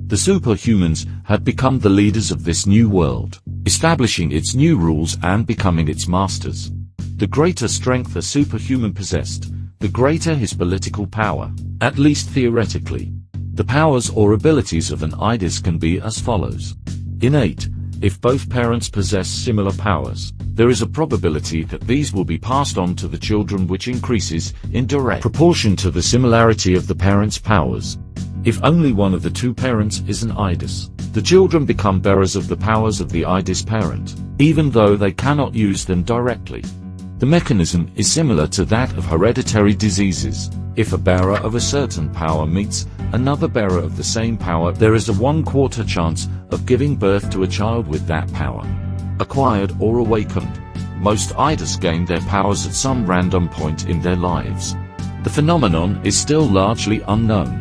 The superhumans had become the leaders of this new world, establishing its new rules and becoming its masters. The greater strength a superhuman possessed, the greater his political power, at least theoretically. The powers or abilities of an Idis can be as follows. Innate. If both parents possess similar powers, there is a probability that these will be passed on to the children, which increases in direct proportion to the similarity of the parents' powers. If only one of the two parents is an Idis, the children become bearers of the powers of the Idis parent, even though they cannot use them directly. The mechanism is similar to that of hereditary diseases. If a bearer of a certain power meets another bearer of the same power, there is a 1/4 chance of giving birth to a child with that power. Acquired or awakened. Most Idis gain their powers at some random point in their lives. The phenomenon is still largely unknown.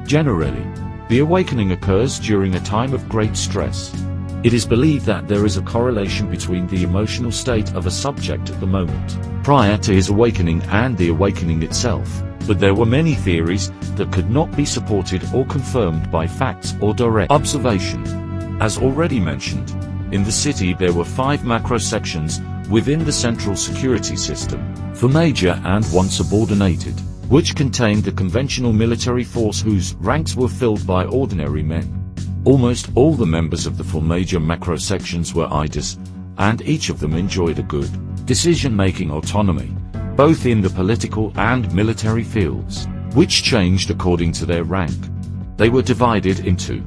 Generally, the awakening occurs during a time of great stress. It is believed that there is a correlation between the emotional state of a subject at the moment prior to his awakening and the awakening itself, but there were many theories that could not be supported or confirmed by facts or direct observation. As already mentioned, in the city there were 5 macro sections within the central security system, 4 major and 1 subordinated, which contained the conventional military force whose ranks were filled by ordinary men. Almost all the members of the 4 major macro sections were Idis, and each of them enjoyed a good decision-making autonomy, both in the political and military fields, which changed according to their rank. They were divided into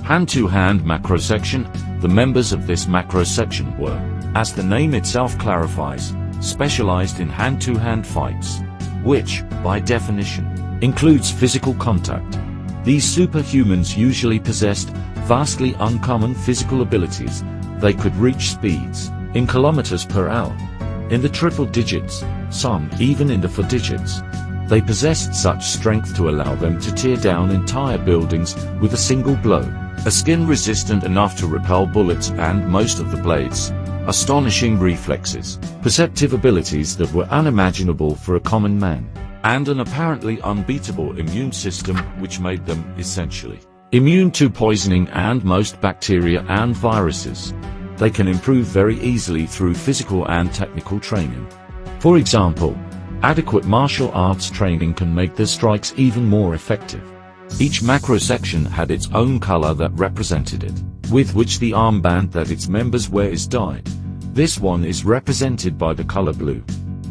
hand-to-hand macro section. The members of this macro section were, as the name itself clarifies, specialized in hand-to-hand fights, which, by definition, includes physical contact. These superhumans usually possessed vastly uncommon physical abilities. They could reach speeds in kilometers per hour, in the triple digits, some even in the 4 digits. They possessed such strength to allow them to tear down entire buildings with a single blow, a skin resistant enough to repel bullets and most of the blades, astonishing reflexes, perceptive abilities that were unimaginable for a common man, and an apparently unbeatable immune system which made them, essentially, immune to poisoning and most bacteria and viruses. They can improve very easily through physical and technical training. For example, adequate martial arts training can make their strikes even more effective. Each macro section had its own color that represented it, with which the armband that its members wear is dyed. This one is represented by the color blue.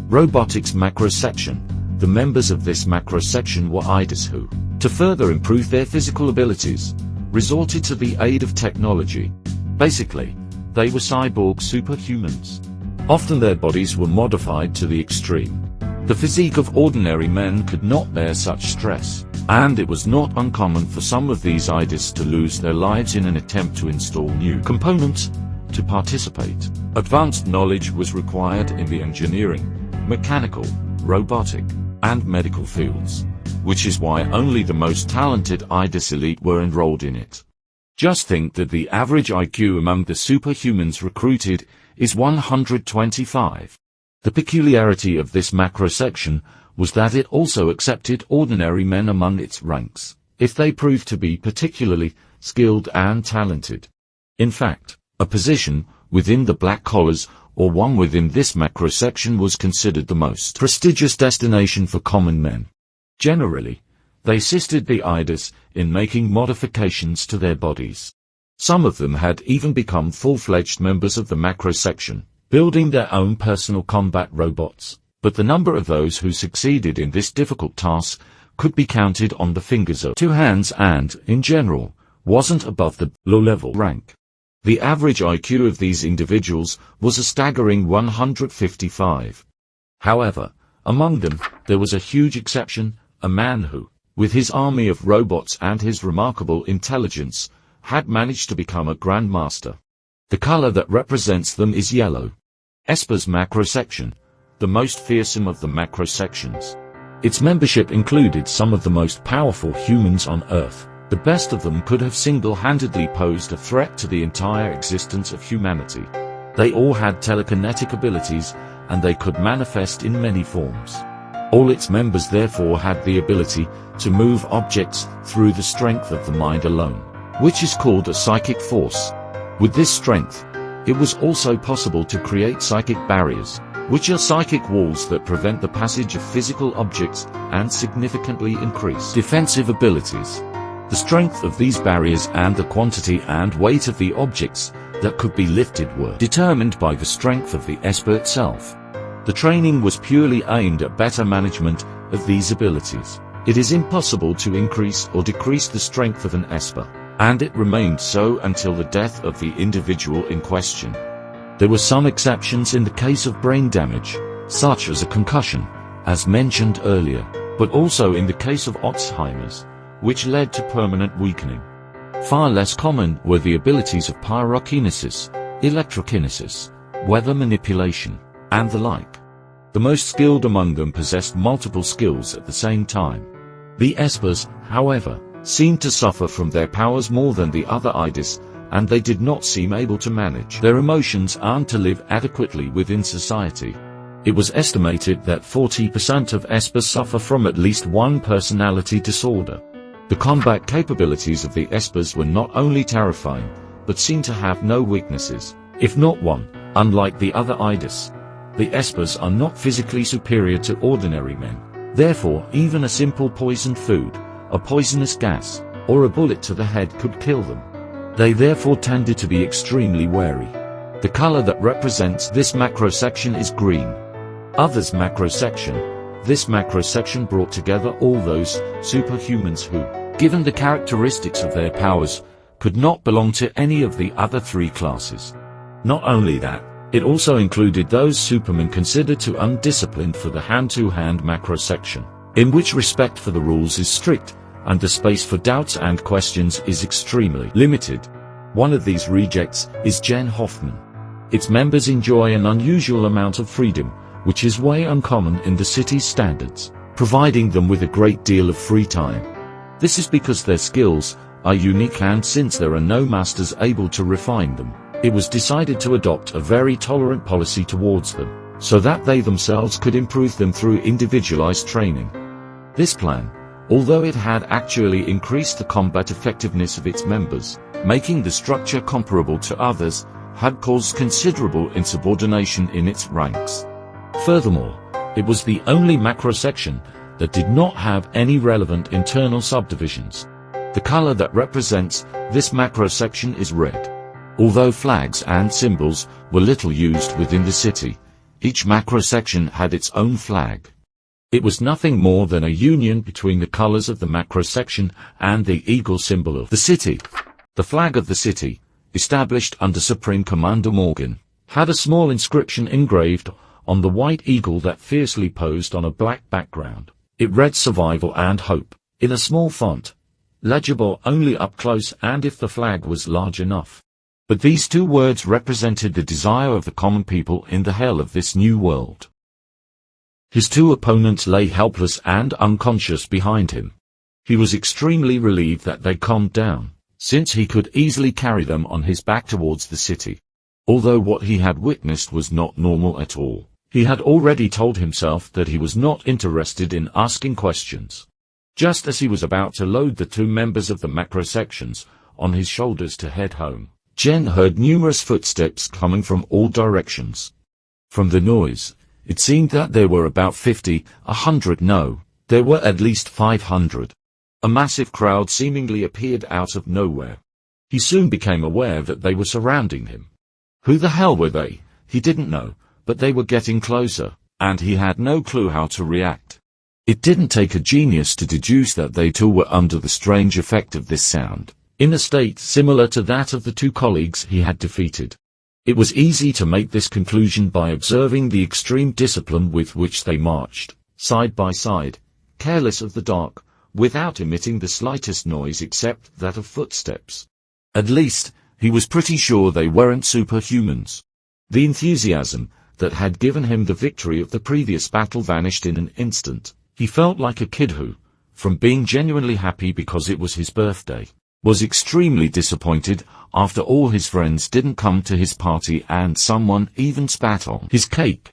Robotics macro section. The members of this macro section were Idis who, to further improve their physical abilities, resorted to the aid of technology. Basically, they were cyborg superhumans. Often their bodies were modified to the extreme. The physique of ordinary men could not bear such stress, and it was not uncommon for some of these Idis to lose their lives in an attempt to install new components. To participate, advanced knowledge was required in the engineering, mechanical, robotic, and medical fields, which is why only the most talented Idis elite were enrolled in it. Just think that the average IQ among the superhumans recruited is 125. The peculiarity of this macro section was that it also accepted ordinary men among its ranks, if they proved to be particularly skilled and talented. In fact, a position within the black collars or one within this macro section was considered the most prestigious destination for common men. Generally, they assisted the Idis in making modifications to their bodies. Some of them had even become full-fledged members of the macro section, building their own personal combat robots, but the number of those who succeeded in this difficult task could be counted on the fingers of 2 hands and, in general, wasn't above the low-level rank. The average IQ of these individuals was a staggering 155. However, among them, there was a huge exception, a man who, with his army of robots and his remarkable intelligence, had managed to become a grandmaster. The color that represents them is yellow. Esper's macro section, the most fearsome of the macro sections. Its membership included some of the most powerful humans on Earth. The best of them could have single-handedly posed a threat to the entire existence of humanity. They all had telekinetic abilities, and they could manifest in many forms. All its members therefore had the ability to move objects through the strength of the mind alone. which is called a psychic force. With this strength, it was also possible to create psychic barriers, which are psychic walls that prevent the passage of physical objects and significantly increase defensive abilities. The strength of these barriers and the quantity and weight of the objects that could be lifted were determined by the strength of the Esper itself. The training was purely aimed at better management of these abilities. It is impossible to increase or decrease the strength of an Esper, and it remained so until the death of the individual in question. There were some exceptions in the case of brain damage, such as a concussion, as mentioned earlier, but also in the case of Alzheimer's, which led to permanent weakening. Far less common were the abilities of pyrokinesis, electrokinesis, weather manipulation, and the like. The most skilled among them possessed multiple skills at the same time. The Espers, however, seemed to suffer from their powers more than the other Idis, and they did not seem able to manage their emotions and to live adequately within society. It was estimated that 40% of Espers suffer from at least one personality disorder. The combat capabilities of the Espers were not only terrifying, but seemed to have no weaknesses, if not one. Unlike the other Idis, the Espers are not physically superior to ordinary men. Therefore, even a simple poisoned food, a poisonous gas, or a bullet to the head could kill them. They therefore tended to be extremely wary. The color that represents this macrosection is green. Others macrosection. This macrosection brought together all those superhumans who, given the characteristics of their powers, could not belong to any of the other three classes. Not only that, it also included those supermen considered too undisciplined for the hand-to-hand macrosection, in which respect for the rules is strict, and the space for doubts and questions is extremely limited. One of these rejects is Gen Hoffman. Its members enjoy an unusual amount of freedom, which is way uncommon in the city's standards, providing them with a great deal of free time. This is because their skills are unique, and since there are no masters able to refine them, it was decided to adopt a very tolerant policy towards them, so that they themselves could improve them through individualized training. This plan, although it had actually increased the combat effectiveness of its members, making the structure comparable to others, had caused considerable insubordination in its ranks. Furthermore, it was the only macrosection that did not have any relevant internal subdivisions. The color that represents this macrosection is red. Although flags and symbols were little used within the city, each macrosection had its own flag. It was nothing more than a union between the colors of the macrosection and the eagle symbol of the city. The flag of the city, established under Supreme Commander Morgan, had a small inscription engraved on the white eagle that fiercely posed on a black background. It read "Survival and Hope," in a small font, legible only up close and if the flag was large enough. But these two words represented the desire of the common people in the hell of this new world. His two opponents lay helpless and unconscious behind him. He was extremely relieved that they calmed down, since he could easily carry them on his back towards the city. Although what he had witnessed was not normal at all, he had already told himself that he was not interested in asking questions. Just as he was about to load the two members of the macrosections on his shoulders to head home, Jen heard numerous footsteps coming from all directions. From the noise, it seemed that there were about 50, 100 no, there were at least 500. A massive crowd seemingly appeared out of nowhere. He soon became aware that they were surrounding him. Who the hell were they? He didn't know, but they were getting closer, and he had no clue how to react. It didn't take a genius to deduce that they too were under the strange effect of this sound, in a state similar to that of the two colleagues he had defeated. It was easy to make this conclusion by observing the extreme discipline with which they marched, side by side, careless of the dark, without emitting the slightest noise except that of footsteps. At least, he was pretty sure they weren't superhumans. The enthusiasm that had given him the victory of the previous battle vanished in an instant. He felt like a kid who, from being genuinely happy because it was his birthday, was extremely disappointed after all his friends didn't come to his party and someone even spat on his cake.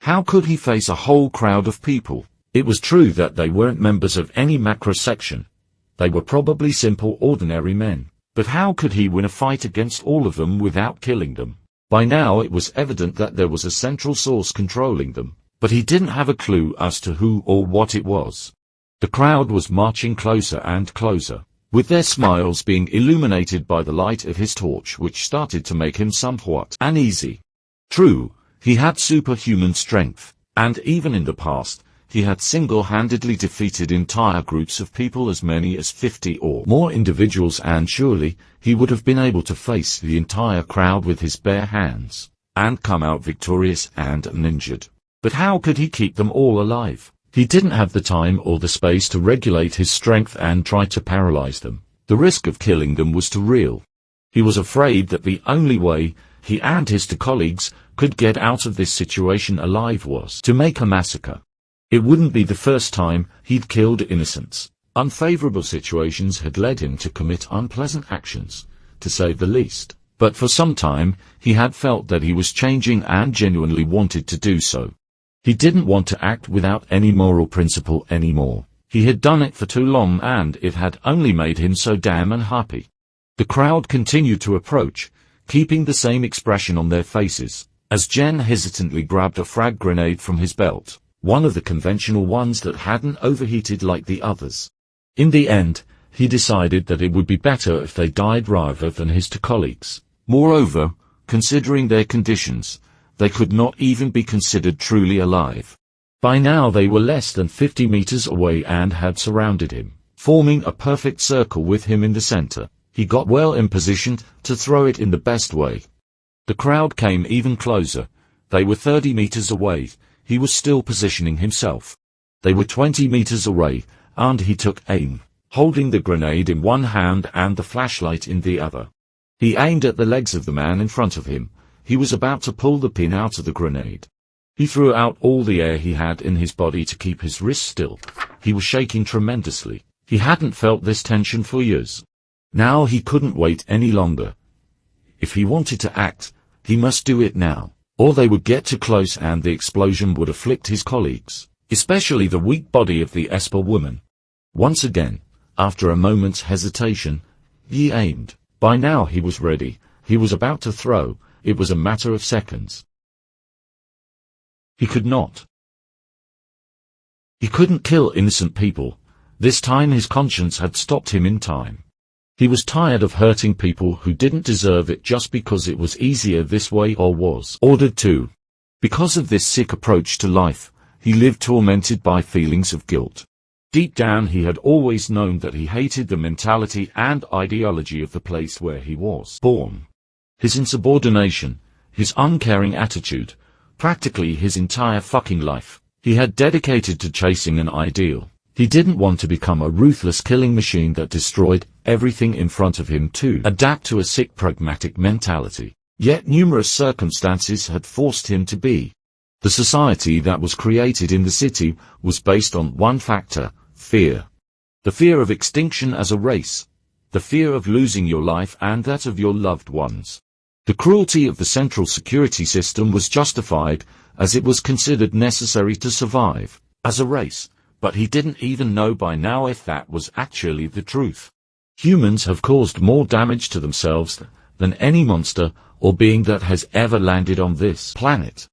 How could he face a whole crowd of people? It was true that they weren't members of any macro section. They were probably simple ordinary men, But how could he win a fight against all of them without killing them? By now it was evident that there was a central source controlling them, but he didn't have a clue as to who or what it was. The crowd was marching closer and closer, with their smiles being illuminated by the light of his torch, which started to make him somewhat uneasy. True, he had superhuman strength, and even in the past, he had single-handedly defeated entire groups of people, as many as 50 or more individuals, and surely he would have been able to face the entire crowd with his bare hands, and come out victorious and uninjured. But how could he keep them all alive? He didn't have the time or the space to regulate his strength and try to paralyze them. The risk of killing them was too real. He was afraid that the only way he and his two colleagues could get out of this situation alive was to make a massacre. It wouldn't be the first time he'd killed innocents. Unfavorable situations had led him to commit unpleasant actions, to say the least. But for some time, he had felt that he was changing and genuinely wanted to do so. He didn't want to act without any moral principle anymore. He had done it for too long, and it had only made him so damn unhappy. The crowd continued to approach, keeping the same expression on their faces, as Jen hesitantly grabbed a frag grenade from his belt, one of the conventional ones that hadn't overheated like the others. In the end, he decided that it would be better if they died rather than his two colleagues. Moreover, considering their conditions, they could not even be considered truly alive. By now they were less than 50 meters away and had surrounded him, forming a perfect circle with him in the center. He got well in position to throw it in the best way. The crowd came even closer. They were 30 meters away. He was still positioning himself. They were 20 meters away, and he took aim, holding the grenade in one hand and the flashlight in the other. He aimed at the legs of the man in front of him. He was about to pull the pin out of the grenade. He threw out all the air he had in his body to keep his wrist still. He was shaking tremendously. He hadn't felt this tension for years. Now he couldn't wait any longer. If he wanted to act, he must do it now, or they would get too close and the explosion would afflict his colleagues, especially the weak body of the Esper woman. Once again, after a moment's hesitation, he aimed. By now he was ready. He was about to throw. It was a matter of seconds. He could not. He couldn't kill innocent people. This time his conscience had stopped him in time. He was tired of hurting people who didn't deserve it just because it was easier this way or was ordered to. Because of this sick approach to life, he lived tormented by feelings of guilt. Deep down he had always known that he hated the mentality and ideology of the place where he was born. His insubordination, his uncaring attitude, practically his entire fucking life, he had dedicated to chasing an ideal. He didn't want to become a ruthless killing machine that destroyed everything in front of him to adapt to a sick pragmatic mentality. Yet numerous circumstances had forced him to be. The society that was created in the city was based on one factor: fear. The fear of extinction as a race. The fear of losing your life and that of your loved ones. The cruelty of the central security system was justified, as it was considered necessary to survive as a race, but he didn't even know by now if that was actually the truth. Humans have caused more damage to themselves than any monster or being that has ever landed on this planet.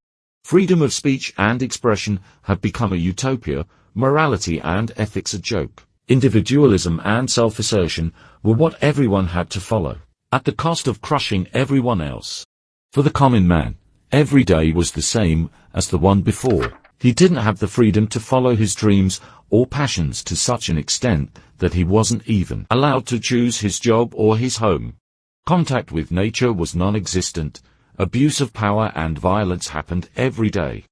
Freedom of speech and expression have become a utopia, morality and ethics a joke. Individualism and self-assertion were what everyone had to follow, at the cost of crushing everyone else. For the common man, every day was the same as the one before. He didn't have the freedom to follow his dreams or passions to such an extent that he wasn't even allowed to choose his job or his home. Contact with nature was non-existent. Abuse of power and violence happened every day.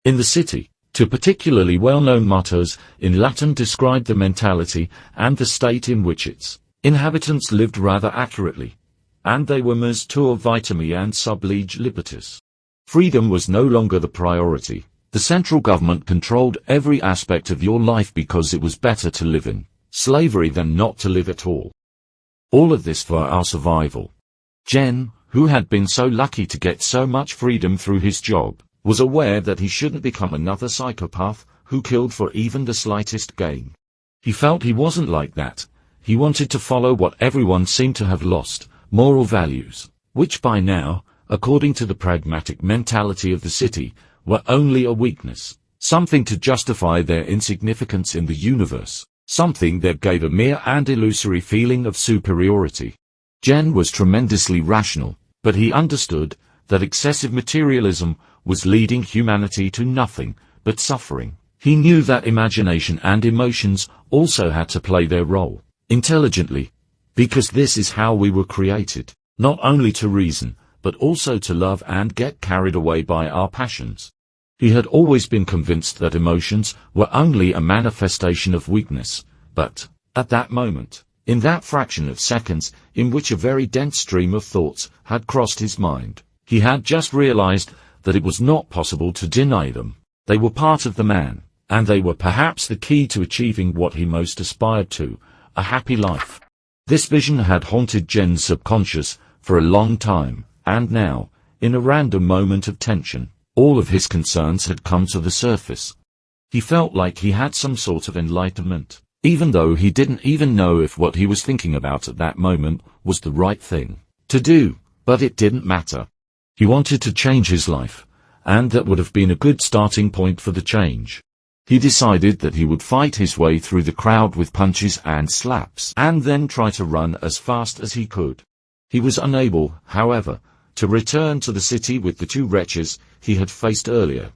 In the city, two particularly well-known mottos in Latin described the mentality and the state in which its inhabitants lived rather accurately, and they were mers tuor vitami and sub lege libertas. Freedom was no longer the priority. The central government controlled every aspect of your life because it was better to live in slavery than not to live at all. All of this for our survival. Jen, who had been so lucky to get so much freedom through his job, was aware that he shouldn't become another psychopath who killed for even the slightest gain. He felt he wasn't like that. He wanted to follow what everyone seemed to have lost, moral values, which by now, according to the pragmatic mentality of the city, were only a weakness, something to justify their insignificance in the universe, something that gave a mere and illusory feeling of superiority. Jen was tremendously rational, but he understood that excessive materialism was leading humanity to nothing but suffering. He knew that imagination and emotions also had to play their role, intelligently, because this is how we were created, not only to reason, but also to love and get carried away by our passions. He had always been convinced that emotions were only a manifestation of weakness, but, at that moment, in that fraction of seconds in which a very dense stream of thoughts had crossed his mind, he had just realized that it was not possible to deny them. They were part of the man, and they were perhaps the key to achieving what he most aspired to, a happy life. This vision had haunted Jen's subconscious for a long time, and now, in a random moment of tension, all of his concerns had come to the surface. He felt like he had some sort of enlightenment, even though he didn't even know if what he was thinking about at that moment was the right thing to do, but it didn't matter. He wanted to change his life, and that would have been a good starting point for the change. He decided that he would fight his way through the crowd with punches and slaps, and then try to run as fast as he could. He was unable, however, to return to the city with the two wretches he had faced earlier.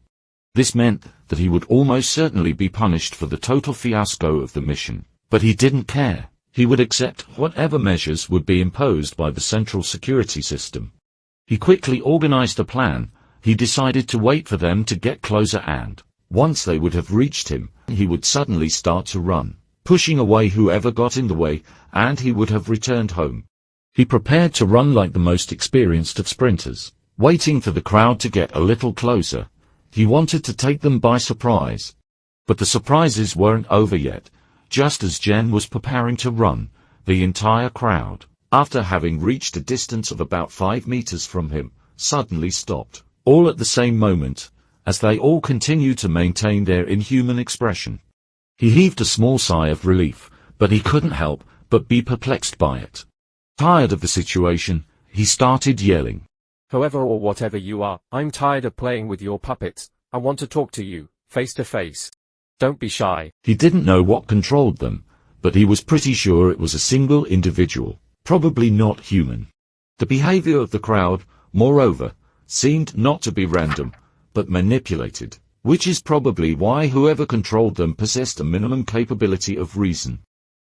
This meant that he would almost certainly be punished for the total fiasco of the mission, but he didn't care. He would accept whatever measures would be imposed by the central security system. He quickly organized a plan. He decided to wait for them to get closer, and once they would have reached him, he would suddenly start to run, pushing away whoever got in the way, and he would have returned home. He prepared to run like the most experienced of sprinters, waiting for the crowd to get a little closer. He wanted to take them by surprise. But the surprises weren't over yet. Just as Jen was preparing to run, the entire crowd, after having reached a distance of about 5 meters from him, suddenly stopped, all at the same moment, as they all continued to maintain their inhuman expression. He heaved a small sigh of relief, but he couldn't help but be perplexed by it. Tired of the situation, he started yelling. Whoever or whatever you are, I'm tired of playing with your puppets. I want to talk to you, face to face. Don't be shy. He didn't know what controlled them, but he was pretty sure it was a single individual, probably not human. The behavior of the crowd, moreover, seemed not to be random, but manipulated, which is probably why whoever controlled them possessed a minimum capability of reason.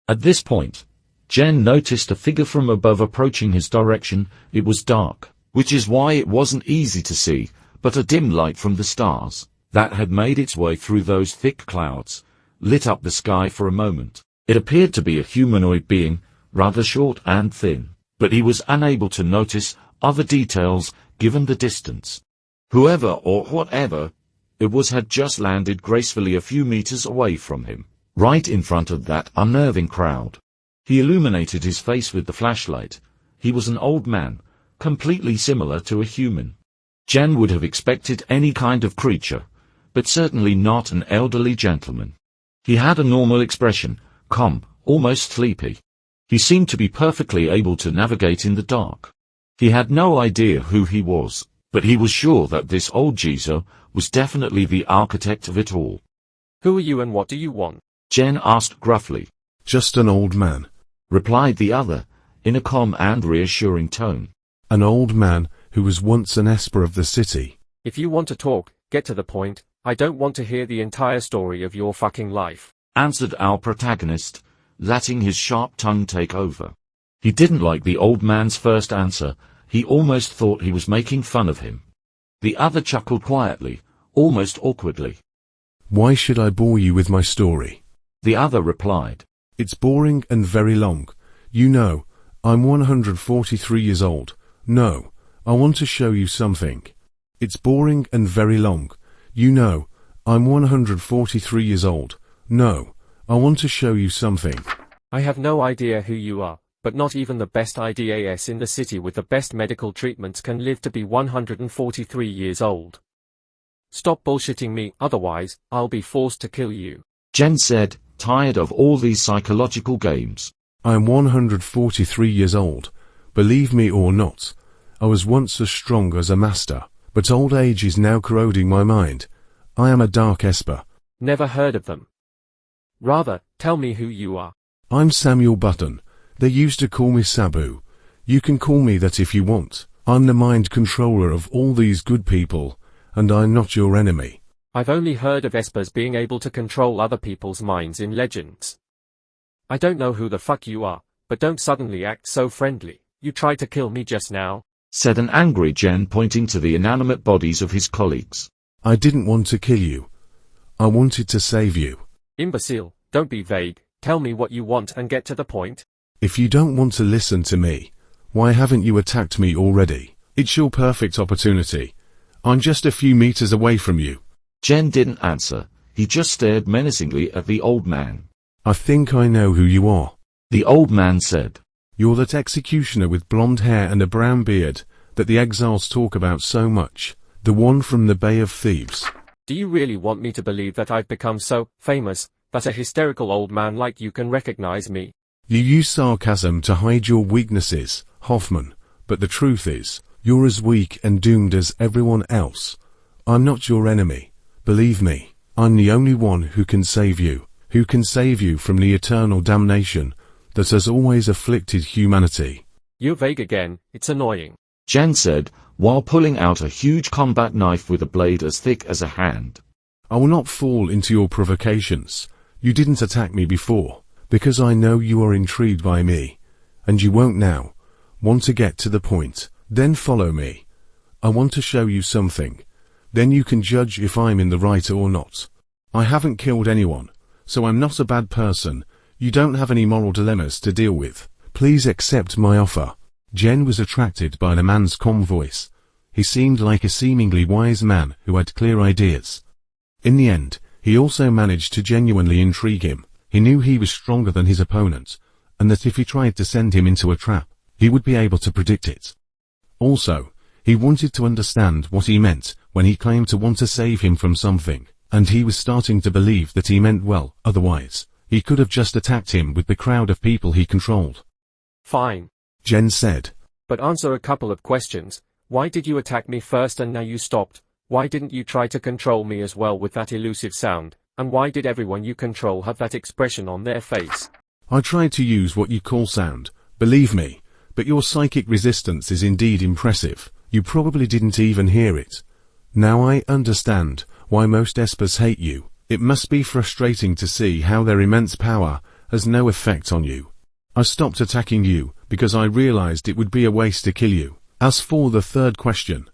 At this point, Jen noticed a figure from above approaching his direction. It was dark, which is why it wasn't easy to see, but a dim light from the stars, that had made its way through those thick clouds, lit up the sky for a moment. It appeared to be a humanoid being, rather short and thin, but he was unable to notice other details given the distance. Whoever or whatever it was had just landed gracefully a few meters away from him, right in front of that unnerving crowd. He illuminated his face with the flashlight. He was an old man, completely similar to a human. Jen would have expected any kind of creature, but certainly not an elderly gentleman. He had a normal expression, calm, almost sleepy. He seemed to be perfectly able to navigate in the dark. He had no idea who he was, but he was sure that this old geezer was definitely the architect of it all. Who are you and what do you want? Jen asked gruffly. Just an old man, replied the other, in a calm and reassuring tone. An old man who was once an esper of the city. If you want to talk, get to the point. I don't want to hear the entire story of your fucking life, answered our protagonist, letting his sharp tongue take over. He didn't like the old man's first answer. He almost thought he was making fun of him. The other chuckled quietly, almost awkwardly. Why should I bore you with my story? The other replied. It's boring and very long. You know, I'm 143 years old. No, I want to show you something. It's boring and very long. You know, I'm 143 years old. No, I want to show you something. I have no idea who you are, but not even the best IDAS in the city with the best medical treatments can live to be 143 years old. Stop bullshitting me, otherwise, I'll be forced to kill you. Jen said, tired of all these psychological games. I am 143 years old. Believe me or not, I was once as strong as a master, but old age is now corroding my mind. I am a dark esper. Never heard of them. Rather, tell me who you are. I'm Samuel Button. They used to call me Sabu. You can call me that if you want. I'm the mind controller of all these good people, and I'm not your enemy. I've only heard of espers being able to control other people's minds in legends. I don't know who the fuck you are, but don't suddenly act so friendly. You tried to kill me just now, said an angry Jen, pointing to the inanimate bodies of his colleagues. I didn't want to kill you. I wanted to save you. Imbecile, don't be vague. Tell me what you want and get to the point. If you don't want to listen to me, why haven't you attacked me already? It's your perfect opportunity. I'm just a few meters away from you. Jen didn't answer. He just stared menacingly at the old man. I think I know who you are. The old man said. You're that executioner with blonde hair and a brown beard that the exiles talk about so much. The one from the Bay of Thieves. Do you really want me to believe that I've become so famous that a hysterical old man like you can recognize me? You use sarcasm to hide your weaknesses, Hoffman, but the truth is, you're as weak and doomed as everyone else. I'm not your enemy. Believe me, I'm the only one who can save you from the eternal damnation that has always afflicted humanity. You're vague again, it's annoying, Jen said, while pulling out a huge combat knife with a blade as thick as a hand. I will not fall into your provocations. You didn't attack me before, because I know you are intrigued by me, and you won't now. Want to get to the point, then follow me. I want to show you something. Then you can judge if I'm in the right or not. I haven't killed anyone, so I'm not a bad person. You don't have any moral dilemmas to deal with. Please accept my offer. Jen was attracted by the man's calm voice. He seemed like a seemingly wise man who had clear ideas. In the end, he also managed to genuinely intrigue him. He knew he was stronger than his opponent, and that if he tried to send him into a trap, he would be able to predict it. Also, he wanted to understand what he meant when he claimed to want to save him from something, and he was starting to believe that he meant well. Otherwise, he could have just attacked him with the crowd of people he controlled. Fine, Jen said. But answer a couple of questions. Why did you attack me first and now you stopped? Why didn't you try to control me as well with that elusive sound? And why did everyone you control have that expression on their face? I tried to use what you call sound, believe me, but your psychic resistance is indeed impressive. You probably didn't even hear it. Now I understand why most espers hate you. It must be frustrating to see how their immense power has no effect on you. I stopped attacking you because I realized it would be a waste to kill you. As for the third question,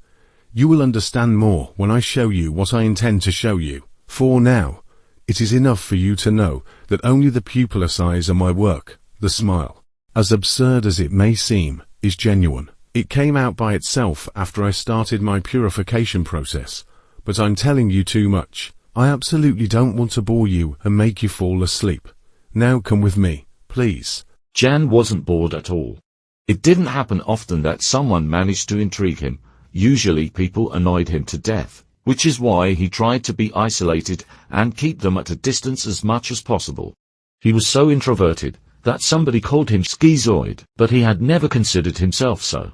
you will understand more when I show you what I intend to show you. For now, it is enough for you to know that only the pupil size of my work, the smile, as absurd as it may seem, is genuine. It came out by itself after I started my purification process, but I'm telling you too much. I absolutely don't want to bore you and make you fall asleep. Now come with me, please. Jan wasn't bored at all. It didn't happen often that someone managed to intrigue him. Usually people annoyed him to death, which is why he tried to be isolated and keep them at a distance as much as possible. He was so introverted that somebody called him schizoid, but he had never considered himself so.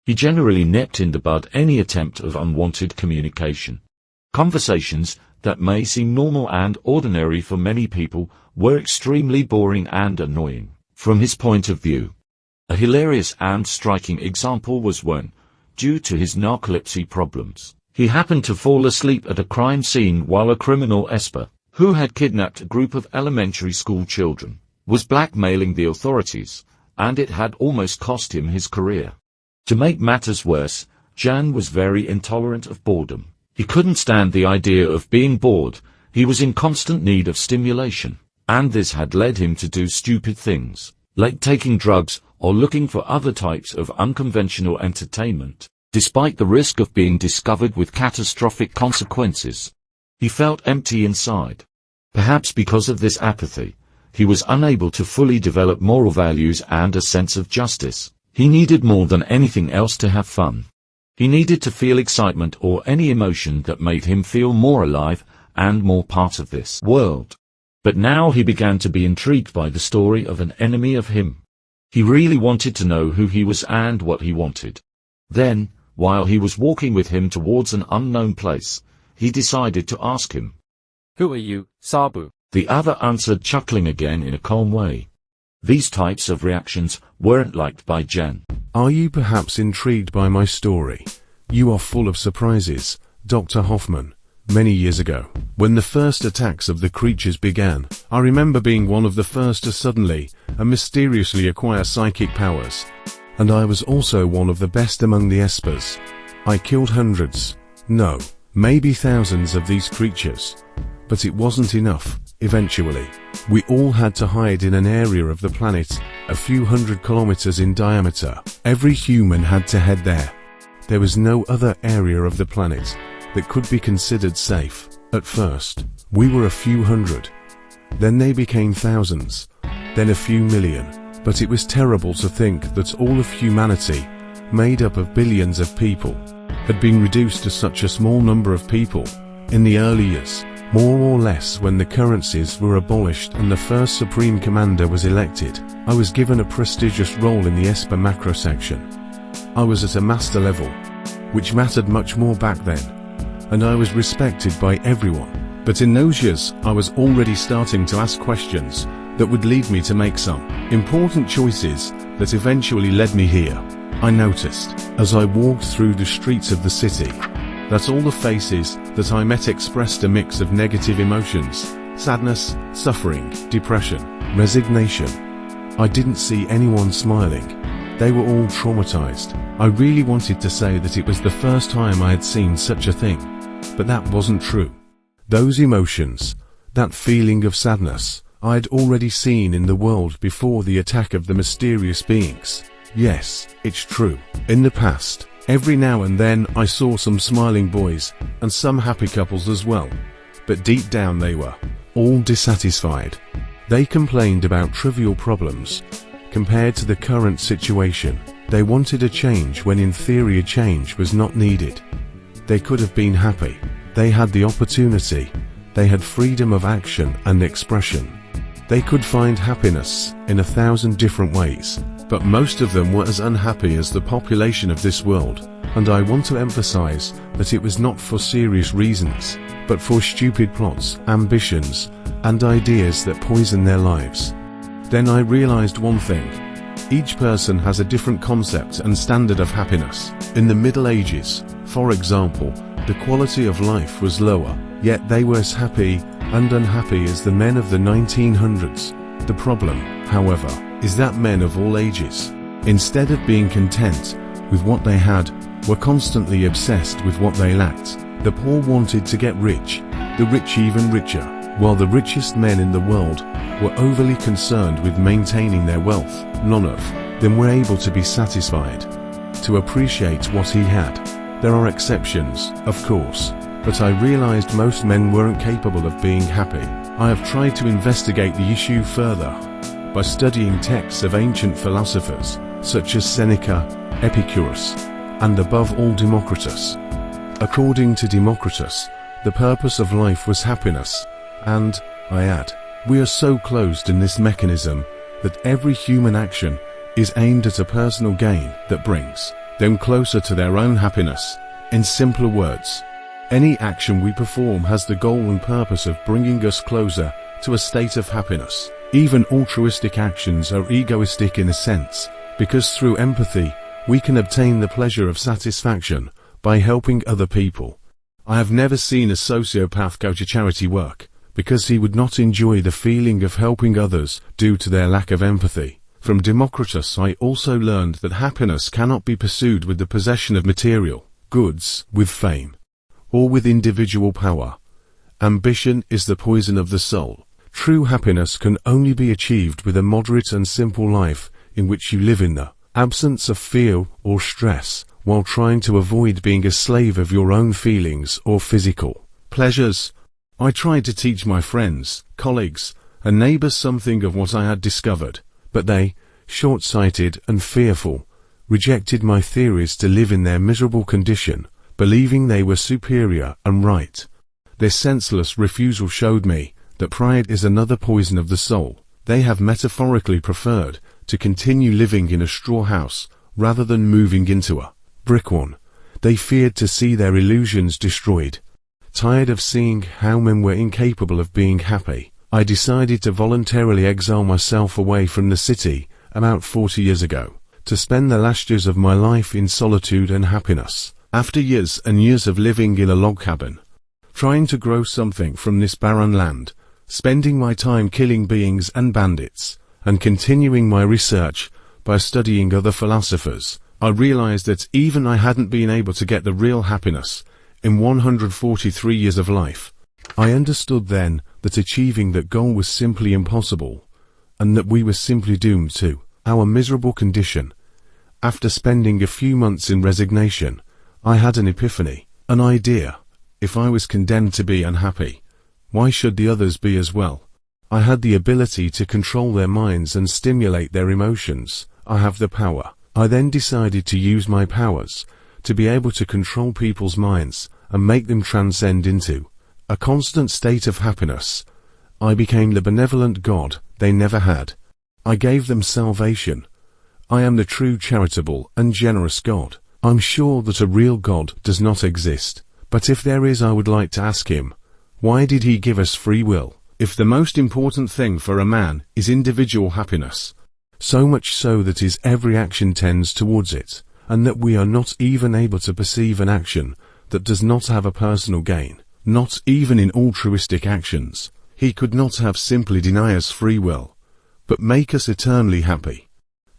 He generally nipped in the bud any attempt of unwanted communication. Conversations that may seem normal and ordinary for many people were extremely boring and annoying from his point of view. A hilarious and striking example was when, due to his narcolepsy problems, he happened to fall asleep at a crime scene while a criminal esper, who had kidnapped a group of elementary school children, was blackmailing the authorities, and it had almost cost him his career. To make matters worse, Jan was very intolerant of boredom. He couldn't stand the idea of being bored. He was in constant need of stimulation, and this had led him to do stupid things, like taking drugs or looking for other types of unconventional entertainment, despite the risk of being discovered with catastrophic consequences. He felt empty inside. Perhaps because of this apathy, he was unable to fully develop moral values and a sense of justice. He needed more than anything else to have fun. He needed to feel excitement or any emotion that made him feel more alive and more part of this world. But now he began to be intrigued by the story of an enemy of him. He really wanted to know who he was and what he wanted. Then, while he was walking with him towards an unknown place, he decided to ask him. Who are you, Sabu? The other answered, chuckling again in a calm way. These types of reactions weren't liked by Jen. Are you perhaps intrigued by my story? You are full of surprises, Dr. Hoffman. Many years ago, when the first attacks of the creatures began, I remember being one of the first to suddenly and mysteriously acquire psychic powers. And I was also one of the best among the espers. I killed hundreds, no, maybe thousands of these creatures. But it wasn't enough, eventually. We all had to hide in an area of the planet, a few hundred kilometers in diameter. Every human had to head there. There was no other area of the planet that could be considered safe. At first, we were a few hundred. Then they became thousands, then a few million. But it was terrible to think that all of humanity, made up of billions of people, had been reduced to such a small number of people. In the early years, more or less when the currencies were abolished and the first Supreme Commander was elected, I was given a prestigious role in the Esper macro section. I was at a master level, which mattered much more back then, and I was respected by everyone. But in those years, I was already starting to ask questions that would lead me to make some important choices that eventually led me here. I noticed, as I walked through the streets of the city, that all the faces that I met expressed a mix of negative emotions: sadness, suffering, depression, resignation. I didn't see anyone smiling. They were all traumatized. I really wanted to say that it was the first time I had seen such a thing, but that wasn't true. Those emotions, that feeling of sadness, I had already seen in the world before the attack of the mysterious beings. Yes, it's true. In the past, every now and then I saw some smiling boys, and some happy couples as well. But deep down they were all dissatisfied. They complained about trivial problems. Compared to the current situation, they wanted a change when in theory a change was not needed. They could have been happy. They had the opportunity. They had freedom of action and expression. They could find happiness in 1,000 different ways, but most of them were as unhappy as the population of this world, and I want to emphasize that it was not for serious reasons, but for stupid plots, ambitions, and ideas that poison their lives. Then I realized one thing. Each person has a different concept and standard of happiness. In the Middle Ages, for example, the quality of life was lower, yet they were as happy and unhappy as the men of the 1900s. The problem, however, is that men of all ages, instead of being content with what they had, were constantly obsessed with what they lacked. The poor wanted to get rich, the rich even richer, while the richest men in the world were overly concerned with maintaining their wealth. None of them were able to be satisfied, to appreciate what he had. There are exceptions, of course, but I realized most men weren't capable of being happy. I have tried to investigate the issue further by studying texts of ancient philosophers, such as Seneca, Epicurus, and above all Democritus. According to Democritus, the purpose of life was happiness, and, I add, we are so closed in this mechanism that every human action is aimed at a personal gain that brings them closer to their own happiness. In simpler words, any action we perform has the goal and purpose of bringing us closer to a state of happiness. Even altruistic actions are egoistic in a sense, because through empathy, we can obtain the pleasure of satisfaction by helping other people. I have never seen a sociopath go to charity work, because he would not enjoy the feeling of helping others due to their lack of empathy. From Democritus I also learned that happiness cannot be pursued with the possession of material goods, with fame, or with individual power. Ambition is the poison of the soul. True happiness can only be achieved with a moderate and simple life in which you live in the absence of fear or stress, while trying to avoid being a slave of your own feelings or physical pleasures. I tried to teach my friends, colleagues, and neighbors something of what I had discovered, but they, short-sighted and fearful, rejected my theories to live in their miserable condition, believing they were superior and right. Their senseless refusal showed me that pride is another poison of the soul. They have metaphorically preferred to continue living in a straw house rather than moving into a brick one. They feared to see their illusions destroyed. Tired of seeing how men were incapable of being happy, I decided to voluntarily exile myself away from the city about 40 years ago, to spend the last years of my life in solitude and happiness. After years and years of living in a log cabin, trying to grow something from this barren land, spending my time killing beings and bandits, and continuing my research by studying other philosophers, I realized that even I hadn't been able to get the real happiness in 143 years of life. I understood then that achieving that goal was simply impossible, and that we were simply doomed to our miserable condition. After spending a few months in resignation, I had an epiphany, an idea. If I was condemned to be unhappy, why should the others be as well? I had the ability to control their minds and stimulate their emotions. I have the power. I then decided to use my powers to be able to control people's minds and make them transcend into a constant state of happiness. I became the benevolent God they never had. I gave them salvation. I am the true charitable and generous God. I'm sure that a real God does not exist, but if there is, I would like to ask him, why did he give us free will, if the most important thing for a man is individual happiness? So much so that his every action tends towards it, and that we are not even able to perceive an action that does not have a personal gain, not even in altruistic actions. He could not have simply denied us free will, but make us eternally happy.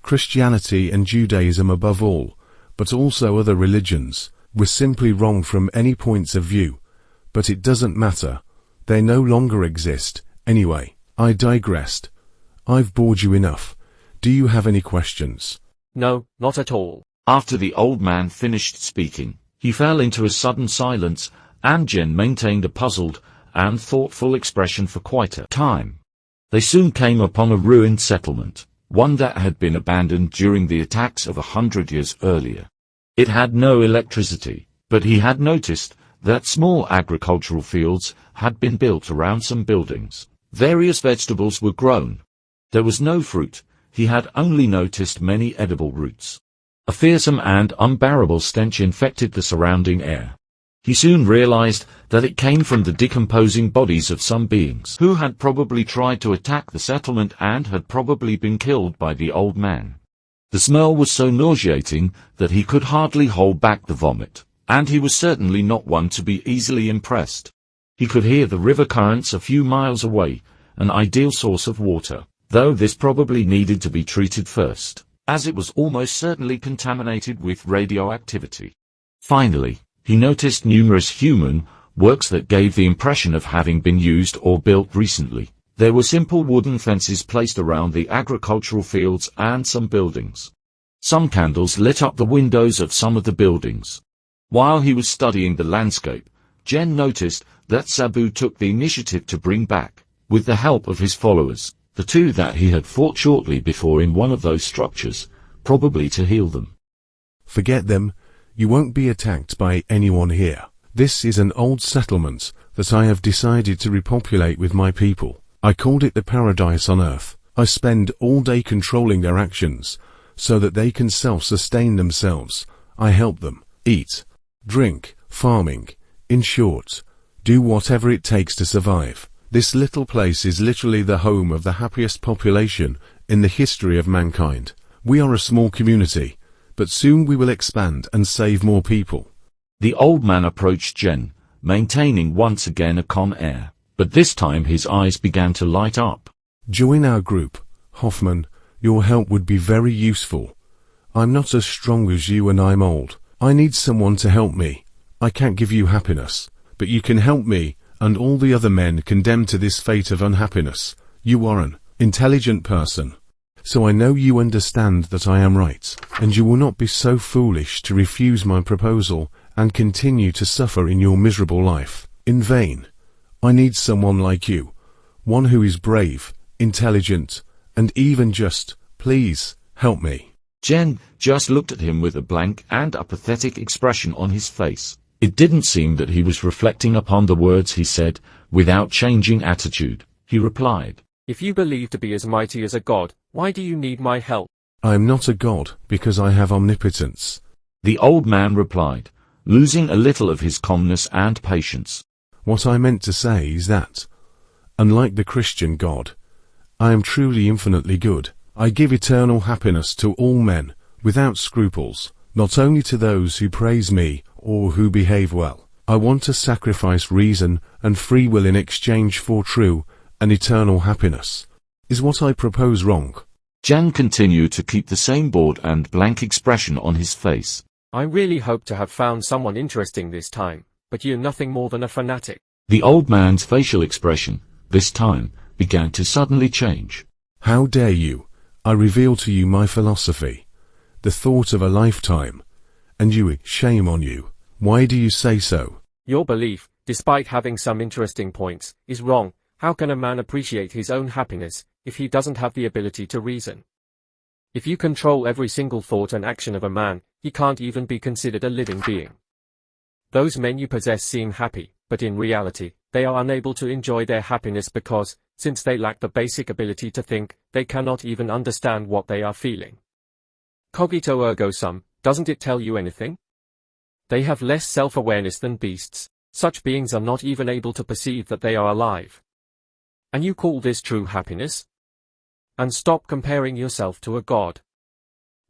Christianity and Judaism above all, but also other religions, were simply wrong from any points of view, but it doesn't matter. They no longer exist. Anyway, I digressed. I've bored you enough. Do you have any questions? No, not at all. After the old man finished speaking, he fell into a sudden silence, and Jen maintained a puzzled and thoughtful expression for quite a time. They soon came upon a ruined settlement, one that had been abandoned during the attacks of 100 years earlier. It had no electricity, but he had noticed that small agricultural fields had been built around some buildings. Various vegetables were grown. There was no fruit. He had only noticed many edible roots. A fearsome and unbearable stench infected the surrounding air. He soon realized that it came from the decomposing bodies of some beings who had probably tried to attack the settlement and had probably been killed by the old man. The smell was so nauseating that he could hardly hold back the vomit, and he was certainly not one to be easily impressed. He could hear the river currents a few miles away, an ideal source of water, though this probably needed to be treated first, as it was almost certainly contaminated with radioactivity. Finally, he noticed numerous human works that gave the impression of having been used or built recently. There were simple wooden fences placed around the agricultural fields and some buildings. Some candles lit up the windows of some of the buildings. While he was studying the landscape, Jen noticed that Sabu took the initiative to bring back, with the help of his followers, the two that he had fought shortly before in one of those structures, probably to heal them. Forget them. You won't be attacked by anyone here. This is an old settlement that I have decided to repopulate with my people. I called it the paradise on earth. I spend all day controlling their actions so that they can self-sustain themselves. I help them eat, drink, farming, in short, do whatever it takes to survive. This little place is literally the home of the happiest population in the history of mankind. We are a small community, but soon we will expand and save more people. The old man approached Jen, maintaining once again a calm air, but this time his eyes began to light up. Join our group, Hoffman. Your help would be very useful. I'm not as strong as you and I'm old. I need someone to help me. I can't give you happiness, but you can help me and all the other men condemned to this fate of unhappiness. You are an intelligent person, so I know you understand that I am right, and you will not be so foolish to refuse my proposal and continue to suffer in your miserable life in vain. I need someone like you, one who is brave, intelligent, and even just. Please, help me. Jen just looked at him with a blank and apathetic expression on his face. It didn't seem that he was reflecting upon the words he said, Without changing attitude, he replied. If you believe to be as mighty as a god, why do you need my help? I am not a god, because I have omnipotence. The old man replied, losing a little of his calmness and patience. What I meant to say is that, unlike the Christian God, I am truly infinitely good. I give eternal happiness to all men, without scruples, not only to those who praise me or who behave well. I want to sacrifice reason and free will in exchange for true and eternal happiness. Is what I propose wrong? Jan continued to keep the same bored and blank expression on his face. I really hope to have found someone interesting this time, but you're nothing more than a fanatic. The old man's facial expression, this time, began to suddenly change. How dare you? I reveal to you my philosophy, the thought of a lifetime, and you, shame on you. Why do you say so? Your belief, despite having some interesting points, is wrong. How can a man appreciate his own happiness if he doesn't have the ability to reason? If you control every single thought and action of a man, he can't even be considered a living being. Those men you possess seem happy, but in reality, they are unable to enjoy their happiness because, since they lack the basic ability to think, they cannot even understand what they are feeling. Cogito ergo sum, doesn't it tell you anything? They have less self-awareness than beasts. Such beings are not even able to perceive that they are alive. And you call this true happiness? And stop comparing yourself to a god.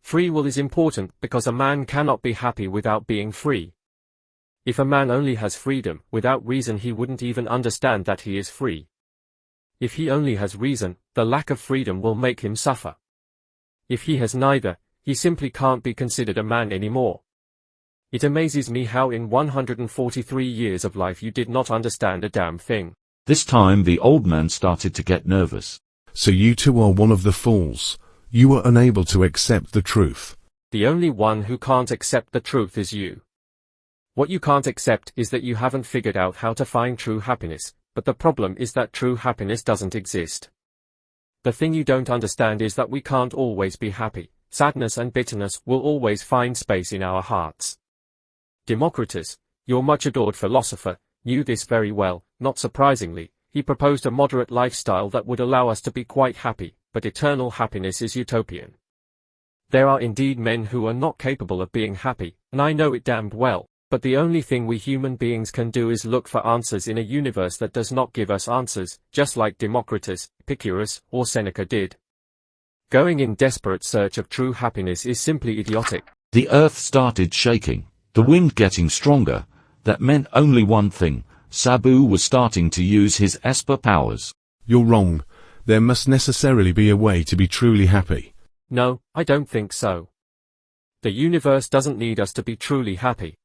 Free will is important because a man cannot be happy without being free. If a man only has freedom, without reason he wouldn't even understand that he is free. If he only has reason, the lack of freedom will make him suffer. If he has neither, he simply can't be considered a man anymore. It amazes me how in 143 years of life you did not understand a damn thing. This time the old man started to get nervous. So you two are one of the fools. You are unable to accept the truth. The only one who can't accept the truth is you. What you can't accept is that you haven't figured out how to find true happiness, but the problem is that true happiness doesn't exist. The thing you don't understand is that we can't always be happy. Sadness and bitterness will always find space in our hearts. Democritus, your much adored philosopher, knew this very well. Not surprisingly, he proposed a moderate lifestyle that would allow us to be quite happy, but eternal happiness is utopian. There are indeed men who are not capable of being happy, and I know it damned well, but the only thing we human beings can do is look for answers in a universe that does not give us answers, just like Democritus, Epicurus, or Seneca did. Going in desperate search of true happiness is simply idiotic. The earth started shaking, the wind getting stronger. That meant only one thing. Sabu was starting to use his Esper powers. You're wrong. There must necessarily be a way to be truly happy. No, I don't think so. The universe doesn't need us to be truly happy.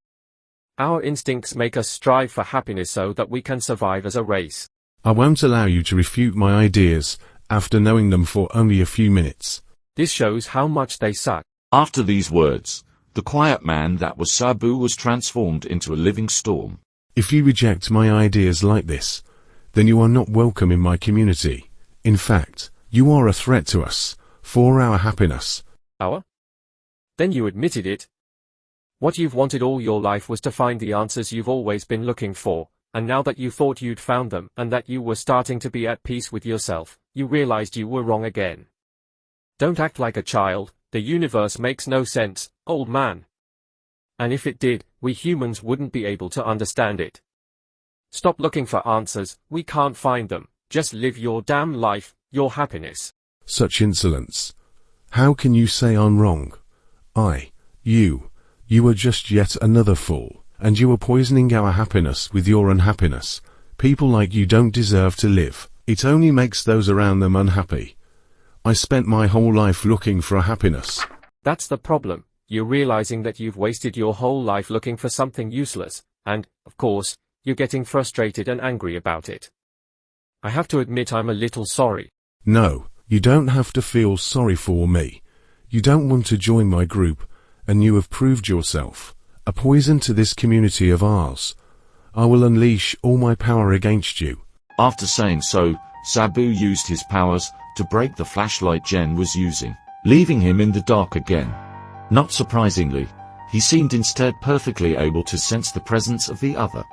Our instincts make us strive for happiness so that we can survive as a race. I won't allow you to refute my ideas after knowing them for only a few minutes. This shows how much they suck. After these words, the quiet man that was Sabu was transformed into a living storm. If you reject my ideas like this, then you are not welcome in my community. In fact, you are a threat to us, for our happiness. Our? Then you admitted it. What you've wanted all your life was to find the answers you've always been looking for, and now that you thought you'd found them and that you were starting to be at peace with yourself, you realized you were wrong again. Don't act like a child. The universe makes no sense, old man. And if it did, we humans wouldn't be able to understand it. Stop looking for answers, we can't find them. Just live your damn life, your happiness. Such insolence. How can you say I'm wrong? You are just yet another fool, and you are poisoning our happiness with your unhappiness. People like you don't deserve to live. It only makes those around them unhappy. I spent my whole life looking for happiness. That's the problem. You're realizing that you've wasted your whole life looking for something useless, and, of course, you're getting frustrated and angry about it. I have to admit I'm a little sorry. No, you don't have to feel sorry for me. You don't want to join my group, and you have proved yourself a poison to this community of ours. I will unleash all my power against you. After saying so, Sabu used his powers to break the flashlight Jen was using, leaving him in the dark again. Not surprisingly, he seemed instead perfectly able to sense the presence of the other.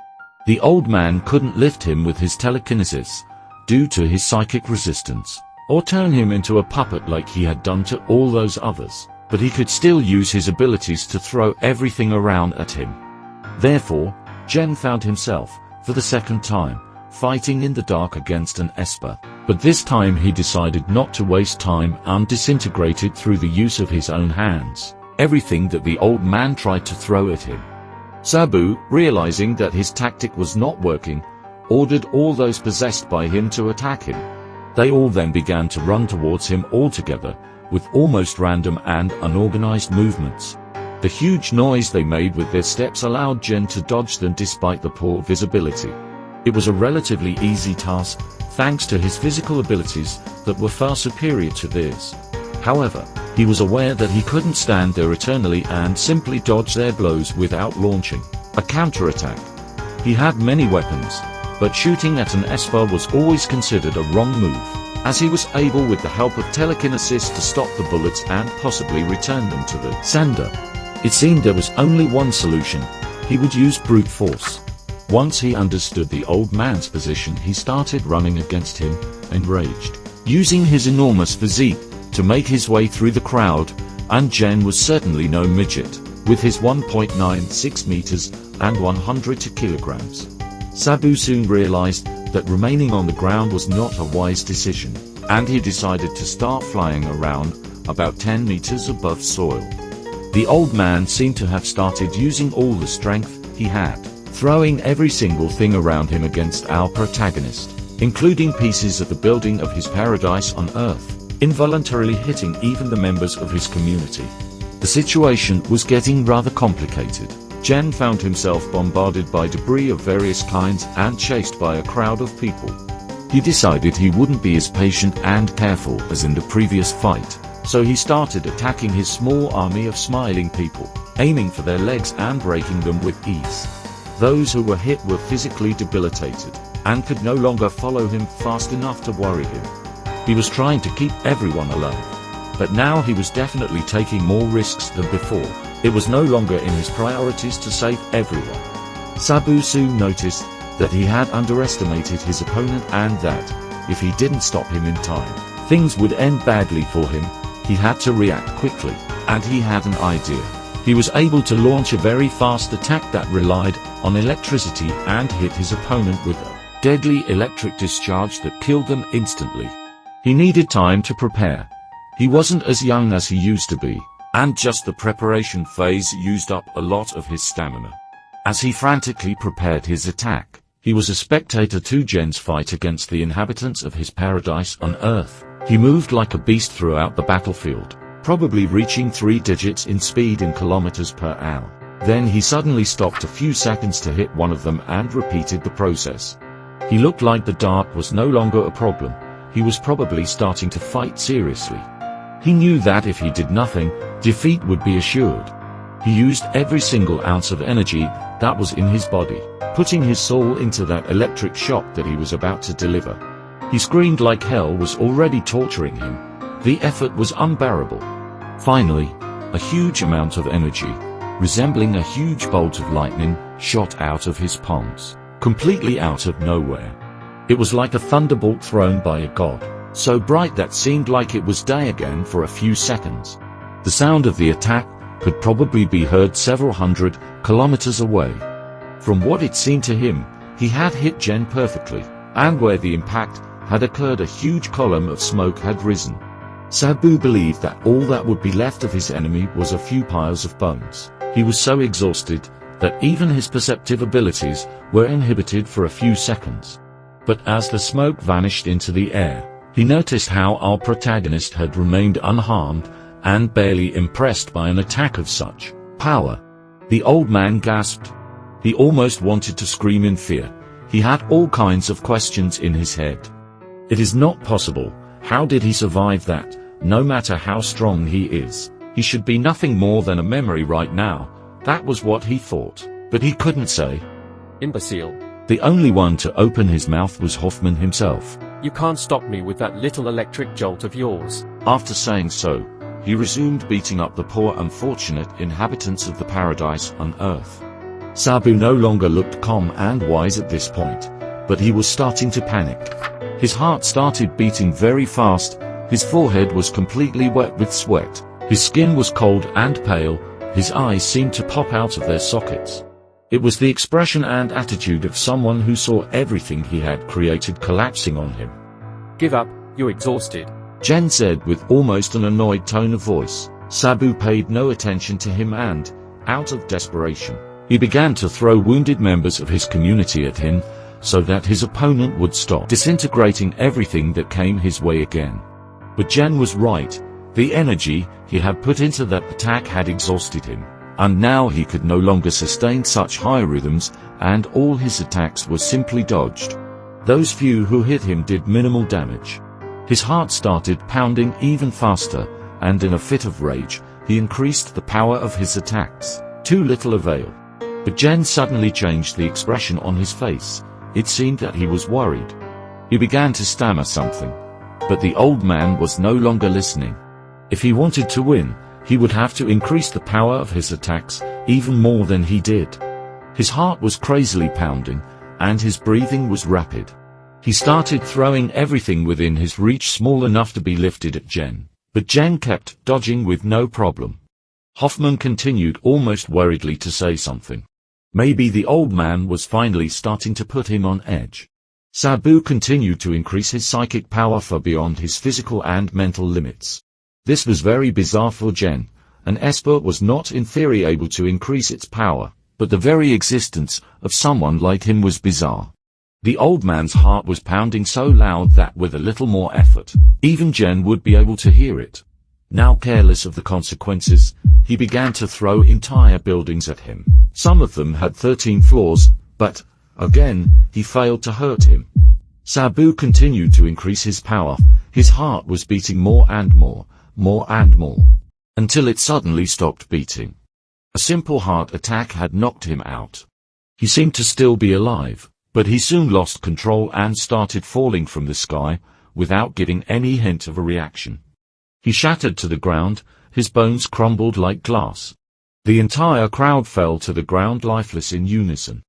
The old man couldn't lift him with his telekinesis, due to his psychic resistance, or turn him into a puppet like he had done to all those others, but he could still use his abilities to throw everything around at him. Therefore, Jen found himself, for the second time, fighting in the dark against an Esper, but this time he decided not to waste time and disintegrated through the use of his own hands everything that the old man tried to throw at him. Sabu, realizing that his tactic was not working, ordered all those possessed by him to attack him. They all then began to run towards him all together, with almost random and unorganized movements. The huge noise they made with their steps allowed Jen to dodge them despite the poor visibility. It was a relatively easy task, thanks to his physical abilities that were far superior to theirs. However, he was aware that he couldn't stand there eternally and simply dodge their blows without launching a counterattack. He had many weapons, but shooting at an Esper was always considered a wrong move, as he was able with the help of telekinesis to stop the bullets and possibly return them to the sender. It seemed there was only one solution: he would use brute force. Once he understood the old man's position, he started running against him, enraged, using his enormous physique to make his way through the crowd, and Jen was certainly no midget, with his 1.96 meters and 100 kilograms. Sabu soon realized that remaining on the ground was not a wise decision, and he decided to start flying around about 10 meters above soil. The old man seemed to have started using all the strength he had, throwing every single thing around him against our protagonist, including pieces of the building of his paradise on Earth, involuntarily hitting even the members of his community. The situation was getting rather complicated. Jen found himself bombarded by debris of various kinds and chased by a crowd of people. He decided he wouldn't be as patient and careful as in the previous fight, so he started attacking his small army of smiling people, aiming for their legs and breaking them with ease. Those who were hit were physically debilitated, and could no longer follow him fast enough to worry him. He was trying to keep everyone alive, but now he was definitely taking more risks than before. It was no longer in his priorities to save everyone. Sabu soon noticed that he had underestimated his opponent and that, if he didn't stop him in time, things would end badly for him. He had to react quickly, and he had an idea. He was able to launch a very fast attack that relied on electricity and hit his opponent with a deadly electric discharge that killed them instantly. He needed time to prepare. He wasn't as young as he used to be, and just the preparation phase used up a lot of his stamina. As he frantically prepared his attack, he was a spectator to Jen's fight against the inhabitants of his paradise on Earth. He moved like a beast throughout the battlefield, probably reaching 3 digits in speed in kilometers per hour. Then he suddenly stopped a few seconds to hit one of them and repeated the process. He looked like the dark was no longer a problem. He was probably starting to fight seriously. He knew that if he did nothing, defeat would be assured. He used every single ounce of energy that was in his body, putting his soul into that electric shock that he was about to deliver. He screamed like hell was already torturing him. The effort was unbearable. Finally, a huge amount of energy, resembling a huge bolt of lightning, shot out of his palms, completely out of nowhere. It was like a thunderbolt thrown by a god, so bright that seemed like it was day again for a few seconds. The sound of the attack could probably be heard several hundred kilometers away. From what it seemed to him, he had hit Jen perfectly, and where the impact had occurred, a huge column of smoke had risen. Sabu believed that all that would be left of his enemy was a few piles of bones. He was so exhausted that even his perceptive abilities were inhibited for a few seconds. But as the smoke vanished into the air, he noticed how our protagonist had remained unharmed and barely impressed by an attack of such power. The old man gasped. He almost wanted to scream in fear. He had all kinds of questions in his head. It is not possible. How did he survive that? No matter how strong he is, he should be nothing more than a memory right now. That was what he thought, but he couldn't say. Imbecile. The only one to open his mouth was Hoffman himself. You can't stop me with that little electric jolt of yours. After saying so, he resumed beating up the poor unfortunate inhabitants of the paradise on Earth. Sabu no longer looked calm and wise at this point, but he was starting to panic. His heart started beating very fast, his forehead was completely wet with sweat, his skin was cold and pale, his eyes seemed to pop out of their sockets. It was the expression and attitude of someone who saw everything he had created collapsing on him. Give up, you're exhausted. Jen said with almost an annoyed tone of voice. Sabu paid no attention to him and, out of desperation, he began to throw wounded members of his community at him, so that his opponent would stop disintegrating everything that came his way again. But Jen was right, the energy he had put into that attack had exhausted him, and now he could no longer sustain such high rhythms, and all his attacks were simply dodged. Those few who hit him did minimal damage. His heart started pounding even faster, and in a fit of rage, he increased the power of his attacks. To little avail. But Jen suddenly changed the expression on his face. It seemed that he was worried. He began to stammer something. But the old man was no longer listening. If he wanted to win, he would have to increase the power of his attacks, even more than he did. His heart was crazily pounding, and his breathing was rapid. He started throwing everything within his reach small enough to be lifted at Jen. But Jen kept dodging with no problem. Hoffman continued almost worriedly to say something. Maybe the old man was finally starting to put him on edge. Sabu continued to increase his psychic power far beyond his physical and mental limits. This was very bizarre for Jen. An Esper was not in theory able to increase its power, but the very existence of someone like him was bizarre. The old man's heart was pounding so loud that with a little more effort, even Jen would be able to hear it. Now careless of the consequences, he began to throw entire buildings at him. Some of them had 13 floors, but, again, he failed to hurt him. Sabu continued to increase his power. His heart was beating more and more, until it suddenly stopped beating. A simple heart attack had knocked him out. He seemed to still be alive, but he soon lost control and started falling from the sky, without giving any hint of a reaction. He shattered to the ground, his bones crumbled like glass. The entire crowd fell to the ground lifeless in unison.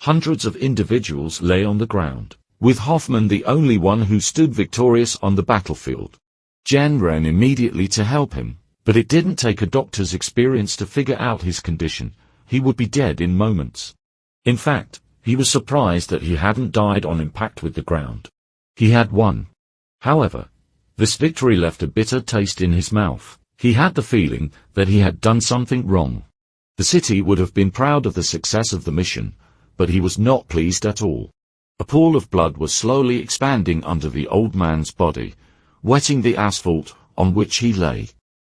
Hundreds of individuals lay on the ground, with Hoffman the only one who stood victorious on the battlefield. Jen ran immediately to help him, but it didn't take a doctor's experience to figure out his condition. He would be dead in moments. In fact, he was surprised that he hadn't died on impact with the ground. He had won. However, this victory left a bitter taste in his mouth. He had the feeling that he had done something wrong. The city would have been proud of the success of the mission, but he was not pleased at all. A pool of blood was slowly expanding under the old man's body, wetting the asphalt on which he lay.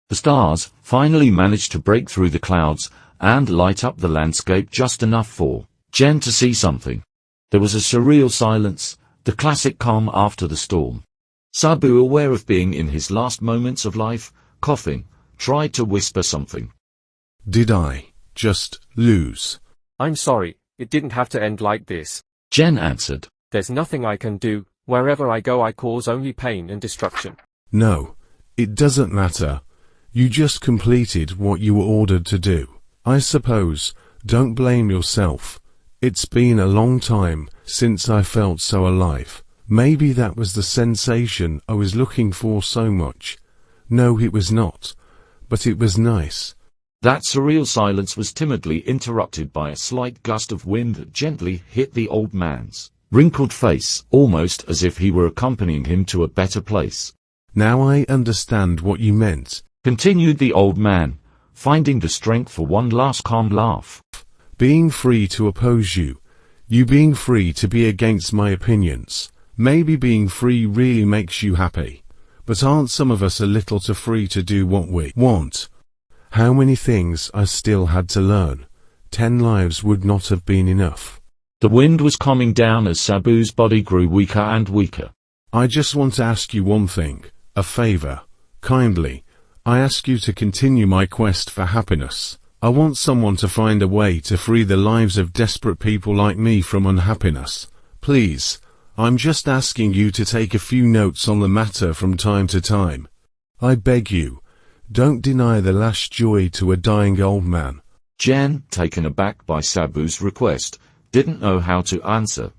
The stars finally managed to break through the clouds and light up the landscape just enough for Jen to see something. There was a surreal silence, the classic calm after the storm. Sabu, aware of being in his last moments of life, coughing, tried to whisper something. Did I just lose? I'm sorry, it didn't have to end like this. Jen answered. There's nothing I can do. Wherever I go I cause only pain and destruction. No, it doesn't matter. You just completed what you were ordered to do. I suppose, don't blame yourself. It's been a long time since I felt so alive. Maybe that was the sensation I was looking for so much. No, it was not. But it was nice. That surreal silence was timidly interrupted by a slight gust of wind that gently hit the old man's wrinkled face, almost as if he were accompanying him to a better place. Now I understand what you meant, continued the old man, finding the strength for one last calm laugh. Being free to oppose you. You being free to be against my opinions. Maybe being free really makes you happy. But aren't some of us a little too free to do what we want? How many things I still had to learn. 10 lives would not have been enough. The wind was calming down as Sabu's body grew weaker and weaker. I just want to ask you one thing, a favor. Kindly, I ask you to continue my quest for happiness. I want someone to find a way to free the lives of desperate people like me from unhappiness. Please, I'm just asking you to take a few notes on the matter from time to time. I beg you, don't deny the last joy to a dying old man. Jen, taken aback by Sabu's request, didn't know how to answer.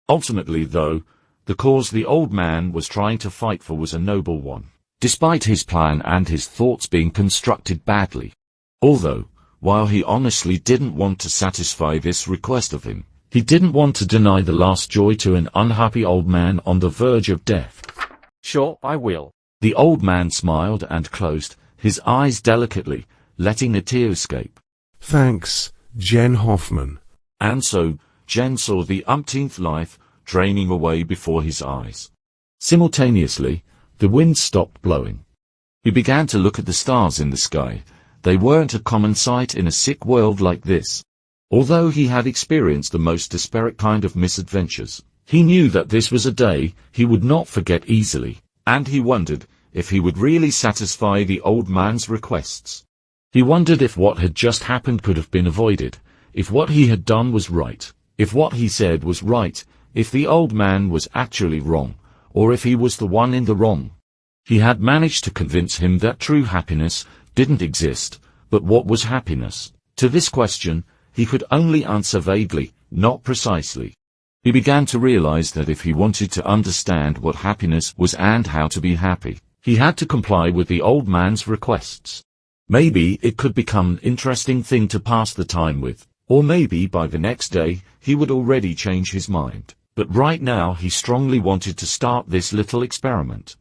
Ultimately, though, the cause the old man was trying to fight for was a noble one, despite his plan and his thoughts being constructed badly. Although, while he honestly didn't want to satisfy this request of him, he didn't want to deny the last joy to an unhappy old man on the verge of death. Sure, I will. The old man smiled and closed his eyes delicately, letting a tear escape. Thanks, Jen Hoffman. And so, Jen saw the umpteenth life draining away before his eyes. Simultaneously, the wind stopped blowing. He began to look at the stars in the sky. They weren't a common sight in a sick world like this. Although he had experienced the most disparate kind of misadventures, he knew that this was a day he would not forget easily, and he wondered if he would really satisfy the old man's requests. He wondered if what had just happened could have been avoided, if what he had done was right, if what he said was right, if the old man was actually wrong, or if he was the one in the wrong. He had managed to convince him that true happiness didn't exist, but what was happiness? To this question, he could only answer vaguely, not precisely. He began to realize that if he wanted to understand what happiness was and how to be happy, he had to comply with the old man's requests. Maybe it could become an interesting thing to pass the time with, or maybe by the next day he would already change his mind. But right now he strongly wanted to start this little experiment.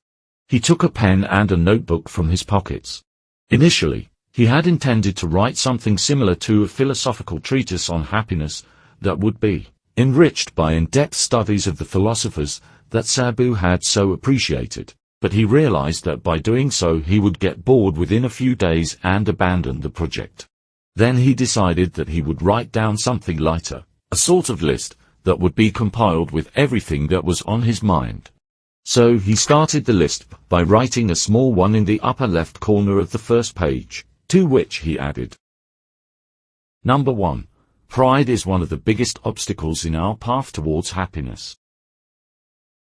He took a pen and a notebook from his pockets. Initially, he had intended to write something similar to a philosophical treatise on happiness that would be enriched by in-depth studies of the philosophers that Sabu had so appreciated. But he realized that by doing so he would get bored within a few days and abandon the project. Then he decided that he would write down something lighter, a sort of list that would be compiled with everything that was on his mind. So he started the list by writing a small one in the upper left corner of the first page, to which he added. Number 1. Pride is one of the biggest obstacles in our path towards happiness.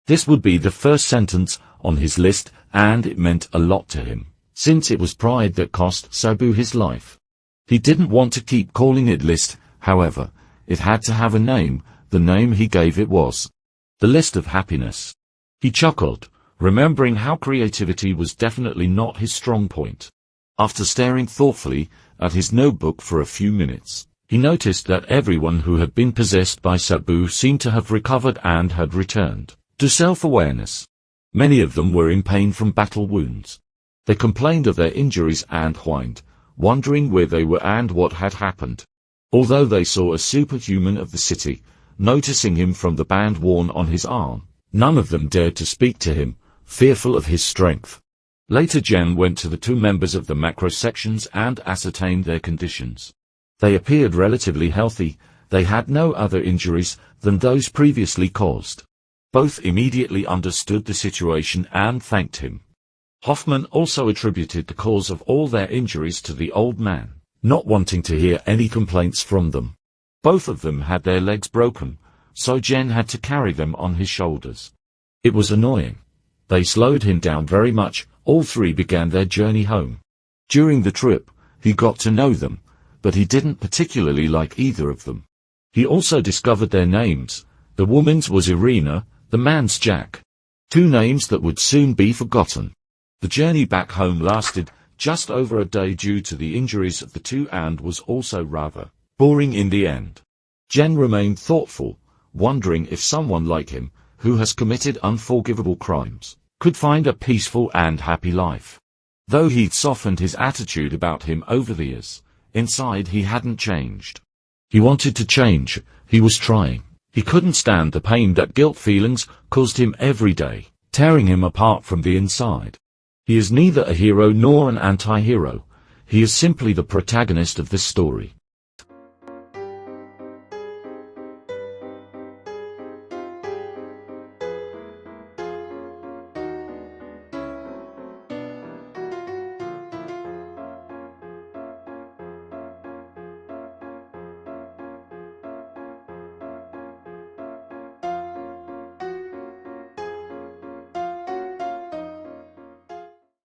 This would be the first sentence on his list, and it meant a lot to him, since it was pride that cost Sabu his life. He didn't want to keep calling it list, however. It had to have a name. The name he gave it was the List of Happiness. He chuckled, remembering how creativity was definitely not his strong point. After staring thoughtfully at his notebook for a few minutes, he noticed that everyone who had been possessed by Sabu seemed to have recovered and had returned to self-awareness. Many of them were in pain from battle wounds. They complained of their injuries and whined, wondering where they were and what had happened. Although they saw a superhuman of the city, noticing him from the band worn on his arm, none of them dared to speak to him, fearful of his strength. Later Jen went to the two members of the macro sections and ascertained their conditions. They appeared relatively healthy. They had no other injuries than those previously caused. Both immediately understood the situation and thanked him. Hoffman also attributed the cause of all their injuries to the old man, not wanting to hear any complaints from them. Both of them had their legs broken, so Jen had to carry them on his shoulders. It was annoying. They slowed him down very much. All three began their journey home. During the trip, he got to know them, but he didn't particularly like either of them. He also discovered their names. The woman's was Irina, the man's Jack. Two names that would soon be forgotten. The journey back home lasted just over a day due to the injuries of the two and was also rather boring in the end. Jen remained thoughtful, wondering if someone like him, who has committed unforgivable crimes, could find a peaceful and happy life. Though he'd softened his attitude about him over the years, inside he hadn't changed. He wanted to change. He was trying. He couldn't stand the pain that guilt feelings caused him every day, tearing him apart from the inside. He is neither a hero nor an anti-hero. He is simply the protagonist of this story.